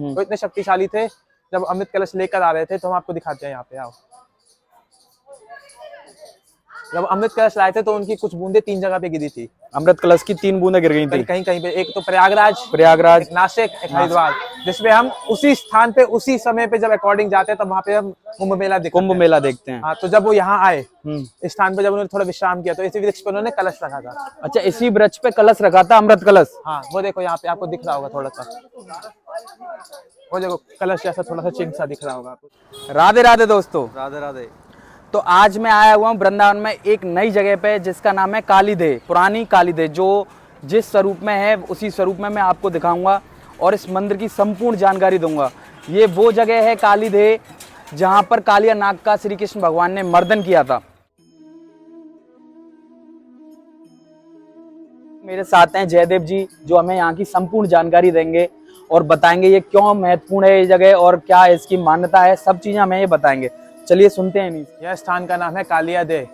वो इतने शक्तिशाली थे, जब अमृत कलश लेकर आ रहे थे तो हम आपको दिखाते हैं, यहाँ पे आओ। जब अमृत कलश लाए थे तो उनकी कुछ बूंदे 3 जगह पे गिरी थी। अमृत कलश की 3 बूंदें गिर गई थी कहीं कहीं पे, एक तो प्रयागराज, एक नासिक, एक हरिद्वार, जिसमें हम उसी स्थान पे उसी समय पे जब अकॉर्डिंग जाते हैं तब वहाँ पे हम कुंभ मेला देखते हैं। हाँ, तो जब वो यहाँ आए इस स्थान पे, जब उन्होंने थोड़ा विश्राम किया तो इसी वृक्ष पे उन्होंने कलश रखा था। अच्छा, इसी वृक्ष पे कलश रखा था, अमृत कलश। हाँ, वो देखो यहाँ पे आपको दिख रहा होगा थोड़ा सा, वो देखो कलश जैसा थोड़ा सा चिन्ह सा दिख रहा होगा आपको। राधे राधे दोस्तों, राधे राधे। तो आज मैं आया हुआ हूँ वृंदावन में एक नई जगह पे, जिसका नाम है कालीदेह, पुरानी कालीदेह, जो जिस स्वरूप में है उसी स्वरूप में मैं आपको दिखाऊंगा और इस मंदिर की संपूर्ण जानकारी दूंगा। ये वो जगह है कालीदेह जहाँ पर कालिया नाग का श्री कृष्ण भगवान ने मर्दन किया था। मेरे साथ हैं जयदेव जी, जो हमें यहाँ की संपूर्ण जानकारी देंगे और बताएंगे ये क्यों महत्वपूर्ण है ये जगह और क्या इसकी मान्यता है, सब चीजें हमें ये बताएंगे। चलिए सुनते हैं। यह स्थान का नाम है कालिया देह,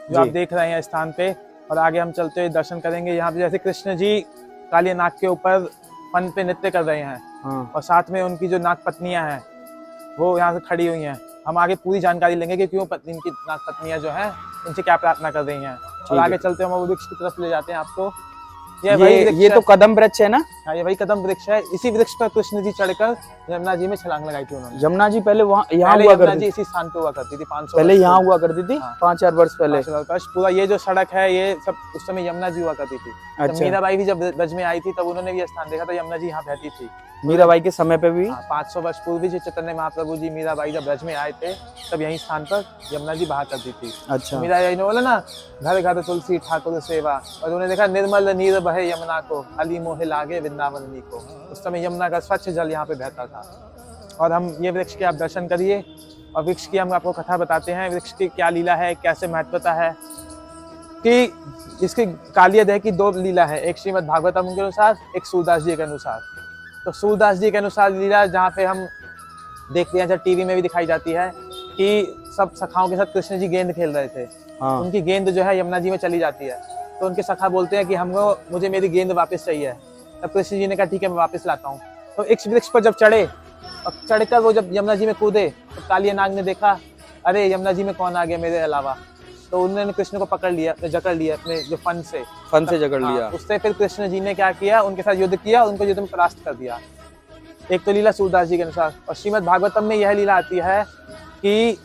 जो आप देख रहे हैं स्थान पे, और आगे हम चलते हुए दर्शन करेंगे। यहाँ पे जैसे कृष्ण जी कालिया नाग के ऊपर फन पे नृत्य कर रहे हैं, और साथ में उनकी जो नाग पत्नियां हैं वो यहाँ से खड़ी हुई हैं। हम आगे पूरी जानकारी लेंगे कि क्यों इनकी नाग पत्नियां जो हैं इनसे क्या प्रार्थना कर रही हैं, और आगे चलते हम वृक्ष की तरफ ले जाते हैं आपको। ये तो कदम वृक्ष है ना? हाँ, ये वही कदम वृक्ष है। इसी वृक्ष पर कृष्ण जी चढ़कर यमुना जी में छलांग लगाई थी उन्होंने। यमुना जी पहले यहाँ हुआ करती थी, इसी स्थान पे हुआ करती थी 500 पहले यहाँ हुआ करती थी। 5-4 वर्ष पहले पूरा ये जो सड़क है ये सब उस समय यमुना जी हुआ करती थी। अच्छा। मीराबाई भी जब ब्रज में आई थी तब उन्होंने भी स्थान देखा था, यमुना जी यहाँ बहती थी। मीराबाई के समय पे भी 500 वर्ष पूर्व जी चैतन्य महाप्रभु जी मीराबाई जब ब्रज में आए थे तब यही स्थान पर यमुना जी बहा करती थी। अच्छा। मीराबाई ने बोला ना, घर घर तुलसी ठाकुर सेवा, और उन्होंने देखा निर्मल नीर बहे यमुना को, अली मोहे लागे वृंदावन को। उस समय यमुना का स्वच्छ जल यहाँ पे बहता था। और हम ये वृक्ष के आप दर्शन करिए, और वृक्ष की हम आपको कथा बताते हैं, वृक्ष की क्या लीला है, कैसे महत्वता है। कि इसकी कालिया देह की 2 लीला है, एक श्रीमद् भागवतम के अनुसार, एक सूरदास जी के अनुसार। तो सूरदास जी के अनुसार लीला जहाँ पे हम देखते हैं, जब टीवी में भी दिखाई जाती है कि सब सखाओं के साथ कृष्ण जी गेंद खेल रहे थे। उनकी गेंद जो है यमुना जी में चली जाती है, तो उनके सखा बोलते हैं कि मुझे मेरी गेंद वापस चाहिए। तब कृष्ण जी ने कहा ठीक है मैं वापस लाता हूँ। तो एक वृक्ष पर जब चढ़े और चढ़कर वो जब यमुना जी में कूदे तो कालिया नाग ने देखा, अरे यमुना जी में कौन आ गया मेरे अलावा। तो उन्होंने कृष्ण को पकड़ लिया, जकड़ लिया अपने जो फन से जकड़ लिया। उससे फिर कृष्ण जी ने क्या किया, उनके साथ युद्ध किया, उनको युद्ध में परास्त कर दिया। एक तो लीला सूरदास जी के अनुसार। और श्रीमद् भागवतम में यह लीला आती है कि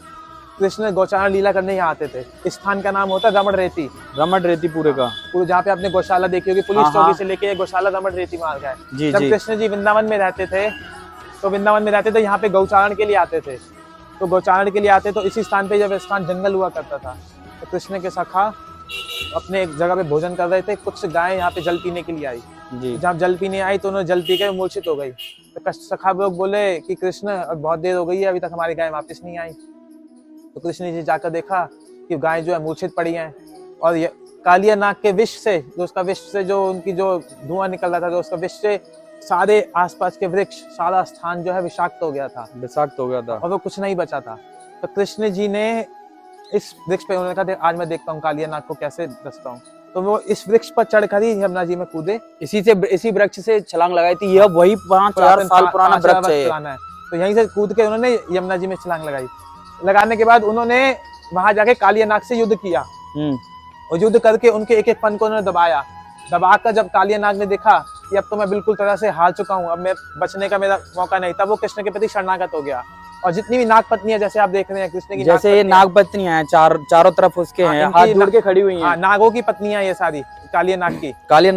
कृष्ण गौचारण लीला करने यहाँ आते थे। इस स्थान का नाम होता है रमण रेती। पूरे का पूरे, जहाँ पे आपने गौशाला देखी होगी, पुलिस चौकी से लेके गौशाला रमण रेती मार्ग है। जब कृष्ण जी वृंदावन में रहते थे तो यहाँ पे गौचारण के लिए आते थे। तो गौचारण के लिए आते तो इसी स्थान पे, जब स्थान जंगल हुआ करता था, तो कृष्ण के सखा अपने एक जगह पे भोजन कर रहे थे। कुछ गायें यहाँ पे जल पीने के लिए आई। जब जल पीने आई तो उन्होंने जल पी के मूर्छित हो गई। तो सखा लोग बोले कि कृष्ण बहुत देर हो गई है, अभी तक हमारी गाय वापस नहीं आई। तो कृष्ण जी जाकर देखा कि गाय जो है मूर्छित पड़ी हैं, और ये कालिया नाग के विष से, जो उनकी जो धुआं निकल रहा था, जो उसका विष से सारे आसपास के वृक्ष, सारा स्थान जो है विषाक्त हो गया था, और वो कुछ नहीं बचा था। तो कृष्ण जी ने इस वृक्ष पे, उन्होंने कहा आज मैं देखता हूँ कालिया नाग को कैसे दसता हूँ। तो वो इस वृक्ष पर चढ़कर ही यमुना जी में कूदे। इसी वृक्ष से छलांग लगाई थी। यह वही 5000 साल पुराना वृक्ष है। तो यहीं से कूद के उन्होंने यमुना जी में छलांग लगाई। लगाने के बाद उन्होंने वहां जाके कालिया नाग से युद्ध किया, और युद्ध करके उनके एक एक फन को उन्होंने दबाकर जब कालिया नाग ने देखा कि अब तो मैं बिल्कुल तरह से हार चुका हूँ, अब मैं बचने का मेरा मौका नहीं, तब वो कृष्ण के प्रति शरणागत हो गया। और जितनी भी नाग पत्नियां, जैसे आप देख रहे हैं कृष्ण की, जैसे ये नाग पत्नियां हैं, चारों तरफ उसके हैं, हाथ जोड़ के खड़ी हुई हैं। नागों की पत्नियां ये सारी कालिया नाग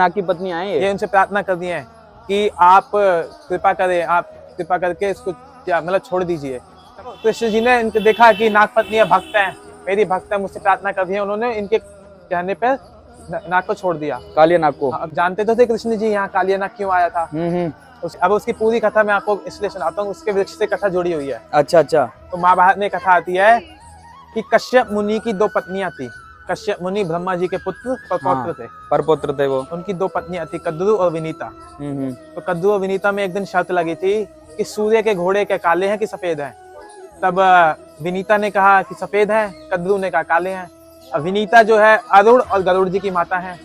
की पत्नियां हैं। ये उनसे प्रार्थना कर दी है कि आप कृपा करें, आप कृपा करके इसको मतलब छोड़ दीजिए। कृष्ण जी ने इनको देखा कि नाग पत्नियां भक्त हैं, मेरी भक्त है, मुझसे प्रार्थना कर दी है। उन्होंने इनके कहने पर नाग को छोड़ दिया, कालिया नाग को। अब जानते तो थे कृष्ण जी यहाँ कालिया नाग क्यों आया था। अब उसकी पूरी कथा मैं आपको इसलिए सुनाता हूँ, उसके वृक्ष से कथा जुड़ी हुई है। अच्छा। तो महाभारत में कथा आती है कि कश्यप मुनि की 2 पत्नियां थी। कश्यप मुनि ब्रह्मा जी के परपौत्र थे वो। उनकी 2 पत्नियां थी, कद्रु और विनीता। तो कद्रु और विनीता में एक दिन शर्त लगी थी कि सूर्य के घोड़े के काले हैं कि सफेद हैं। तब विनीता ने कहा कि सफेद हैं, कद्रु ने कहा काले हैं। अब विनीता जो है अरुण और गरुड़ जी की माता है।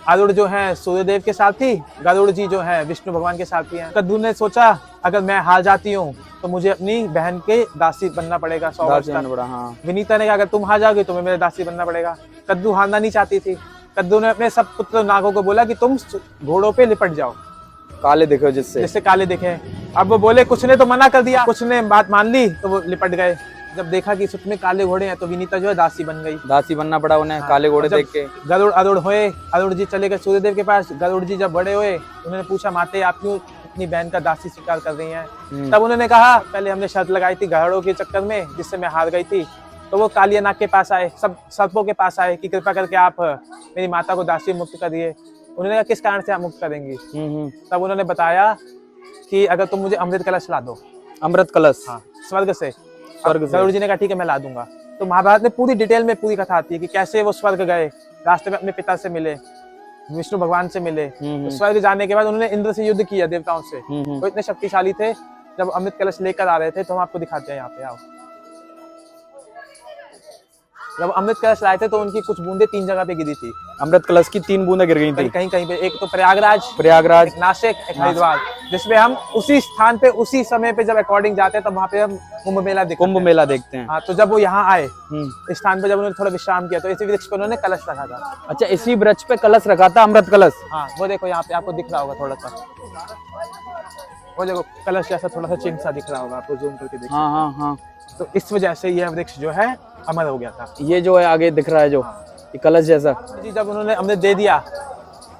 आरुड़ जो है सूर्यदेव के साथी, गरुड़ जी जो है विष्णु भगवान के साथी हैं। कद्दू ने सोचा अगर मैं हार जाती हूँ तो मुझे अपनी बहन के दासी बनना पड़ेगा 100 वर्ष तक। बड़ा, हाँ। विनीता ने कहा अगर तुम हार जाओगे तो मेरे दासी बनना पड़ेगा। कद्दू हारना नहीं चाहती थी। कद्दू ने अपने सब पुत्र नागों को बोला कि तुम घोड़ों पे लिपट जाओ, काले दिखो जिससे काले दिखे। अब वो बोले, कुछ ने तो मना कर दिया, कुछ ने बात मान ली तो वो लिपट गए। जब देखा कि सच में काले घोड़े हैं तो विनीता जो है दासी बन गई। दासी बनना पड़ा उन्हें, हाँ, काले घोड़े जब देख के। गरुड़ अरुड़ हुए, अरुड़ जी चले गए सूर्यदेव के पास। गरुड़ जी जब बड़े हुए उन्होंने पूछा, माते आप क्यों अपनी बहन का दासी स्वीकार कर रही हैं? तब उन्होंने कहा, पहले हमने शर्त लगाई थी घोड़ों के चक्कर में जिससे मैं हार गई थी। तो वो कालियानाग के पास आए, सब सर्पों के पास आए कि कृपा करके आप मेरी माता को दासी मुक्त करिए। उन्होंने कहा किस कारण से आप मुक्त करेंगी? तब उन्होंने बताया कि अगर तुम मुझे अमृत कलश ला दो। अमृत कलश? हाँ, स्वर्ग से। गरुड़ जी ने कहा ठीक है मैं ला दूंगा। तो महाभारत में पूरी डिटेल में पूरी कथा आती है कि कैसे वो स्वर्ग गए, रास्ते में अपने पिता से मिले, विष्णु भगवान से मिले। तो स्वर्ग जाने के बाद उन्होंने इंद्र से युद्ध किया, देवताओं से। वो इतने शक्तिशाली थे। जब अमृत कलश लेकर आ रहे थे तो हम आपको दिखाते हैं, यहाँ पे आओ। जब अमृत कलश लाए थे तो उनकी कुछ बूंदे 3 जगह पे गिरी थी। अमृत कलश की 3 बूंदें गिर गई थी कहीं कहीं पे। एक तो प्रयागराज, प्रयागराज, एक नासिक, एक हरिद्वार, जिसमें हम उसी स्थान पे उसी समय पे जब अकॉर्डिंग जाते हैं तब वहाँ पे हम कुंभ मेला देखते हैं। हाँ, तो जब वो यहाँ आए इस स्थान पे, जब उन्होंने थोड़ा विश्राम किया तो इसी वृक्ष पे उन्होंने कलश रखा था। अच्छा, इसी वृक्ष पे कलश रखा था, अमृत कलश। हाँ, वो देखो यहाँ पे आपको दिख रहा होगा थोड़ा सा, वो देखो कलश जैसा थोड़ा सा चिन्ह सा दिख रहा होगा, आपको जूम करके देखिए। हाँ हाँ हाँ। तो इस वजह से यह वृक्ष जो है अमर हो गया था। ये जो है आगे दिख रहा है जो ये कलश जैसा जी, जब उन्होंने अमृत दे दिया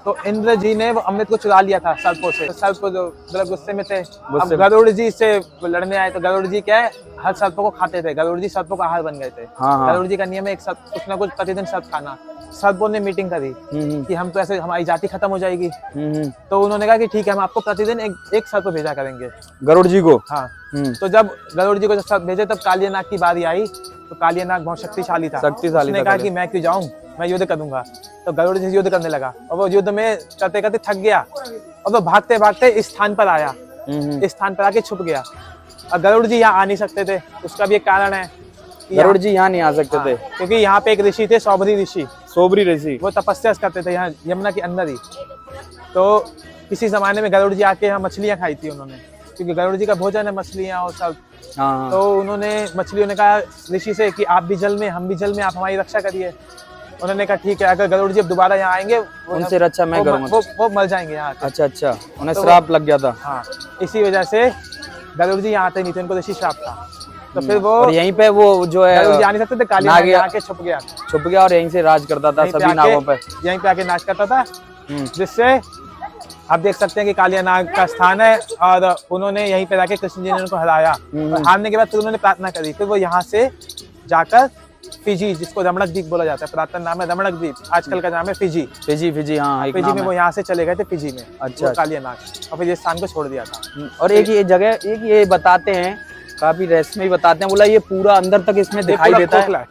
तो इंद्र जी ने वो अमृत को चुरा लिया था सर्पों से। सर्प जो मतलब गुस्से में थे। अब गरुड़ जी से लड़ने आए तो गरुड़ जी क्या है, हर सर्पों को खाते थे। गरुड़ जी सर्पों का आहार बन गए थे। गरुड़ जी का नियम है एक सर्प कुछ ना कुछ प्रतिदिन सर्प खाना। सर्पों ने मीटिंग करी कि हम तो ऐसे हमारी जाति खत्म हो जाएगी। तो उन्होंने कहा कि ठीक है, हम आपको प्रतिदिन एक सर्प भेजा करेंगे, गरुड़ जी को। हाँ। तो जब गरुड़ जी को जब सर्प भेजे तब कालियानाग की बारी आई। तो कालियानाग बहुत शक्तिशाली था। उसने कहा कि मैं क्यों जाऊं, मैं युद्ध करूंगा। तो गरुड़ जी युद्ध करने लगा और वो युद्ध में करते करते थक गया और वो भागते भागते इस स्थान पर आया। इस स्थान पर आके छुप गया। और गरुड़ जी यहाँ आ नहीं सकते थे, उसका भी एक कारण है। गरुड़ जी यहाँ नहीं आ सकते थे क्योंकि यहाँ पे एक ऋषि थे, सौबरी ऋषि। सोबरी ऋषि, वो तपस्या करते थे यहाँ यमुना के अंदर ही। तो किसी जमाने में गरुड़ जी आके यहाँ मछलियां खाई थी उन्होंने, क्योंकि गरुड़ जी का भोजन है मछलियां और सब। तो उन्होंने मछलियों ने कहा ऋषि से कि आप भी जल में, हम भी जल में, आप हमारी रक्षा करिए। उन्होंने कहा ठीक है, अगर गरुड़ जी अब दोबारा यहाँ आएंगे उनसे रक्षा मैं करूंगा। वो मर जाएंगे यहाँ। अच्छा अच्छा, उन्हें श्राप लग गया था। हाँ, इसी वजह से गरुड़ जी यहाँ आते नहीं थे, उनको ऋषि श्राप था। तो फिर वो यहीं पे वो जो है गरुड़ जी आ नहीं सकते थे, कालियानाग आके छुप गया और यहीं से राज करता था सभी नागों पे। यहीं पे आके नाच करता था, जिससे आप देख सकते हैं कि कालियानाग का स्थान है। और उन्होंने यहीं पे जाके कृष्ण जी ने उनको हराया। और हारने के बाद फिर उन्होंने प्रार्थना करी। फिर वो यहाँ से जाकर फिजी, जिसको रमणक द्वीप बोला जाता है, पुरातन नाम है रमणक द्वीप, आजकल का नाम है फिजी। फिजी हाँ, फिजी में वो यहाँ से चले गए थे फिजी में। अच्छा, कालियानाग, और फिर इस स्थान को छोड़ दिया था। और एक ये जगह, एक ये बताते हैं, काफी रहस्यमय बताते हैं, बोला ये पूरा अंदर तक इसमें दिखाई देता है।